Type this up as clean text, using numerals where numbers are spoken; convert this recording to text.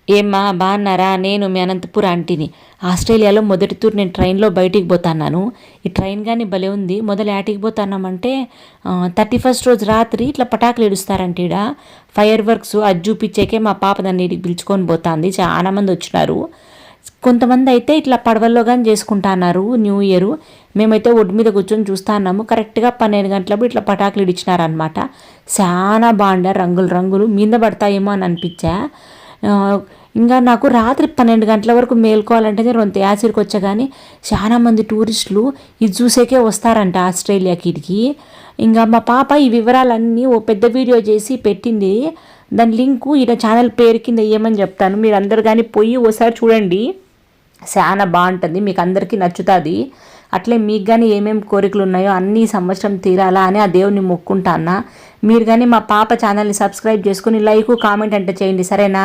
ఏమ్మా బాగున్నారా? నేను మీ అనంతపూర్ ఆంటీని. ఆస్ట్రేలియాలో మొదటి టూర్ నేను ట్రైన్లో బయటికి పోతున్నాను. ఈ ట్రైన్ కానీ భలే ఉంది. మొదలు యాటికి పోతున్నామంటే 31st రోజు రాత్రి ఇట్లా పటాకులు ఇడుస్తారంట ఈడ. ఫైర్ వర్క్స్ అది చూపించేకే మా పాప దాన్ని ఇడికి పిలుచుకొని పోతుంది. చాలా మంది వచ్చినారు. కొంతమంది అయితే ఇట్లా పడవల్లో కానీ చేసుకుంటున్నారు న్యూ ఇయర్. మేమైతే ఒడ్డు మీద కూర్చొని చూస్తా ఉన్నాము. కరెక్ట్గా 12 గంటలప్పుడు ఇట్లా పటాకులు ఇడిచినారనమాట. చాలా బాగుండే, రంగులు రంగులు మీద పడతాయేమో అని అనిపించా. ఇంకా నాకు రాత్రి 12 గంటల వరకు మేల్కోవాలంటే రొంత యాసిడ్కి వచ్చా. కానీ చాలామంది టూరిస్టులు ఇది చూసేకే వస్తారంట ఆస్ట్రేలియాకి ఇడికి. ఇంకా మా పాప ఈ వివరాలన్నీ ఓ పెద్ద వీడియో చేసి పెట్టింది. దాని లింకు ఈడ ఛానల్ పేరు కింద వేయమని చెప్తాను. మీరు అందరు కానీ పోయి ఓసారి చూడండి. చాలా బాగుంటుంది, మీకు అందరికీ నచ్చుతుంది. అట్లే మీకు కానీ ఏమేమి కోరికలు ఉన్నాయో అన్నీ సంవత్సరం తీరాలా అని ఆ దేవుని మొక్కుంటానా. మీరు కానీ మా పాప ఛానల్ని సబ్స్క్రైబ్ చేసుకుని లైక్ కామెంట్ అంటే చేయండి, సరేనా?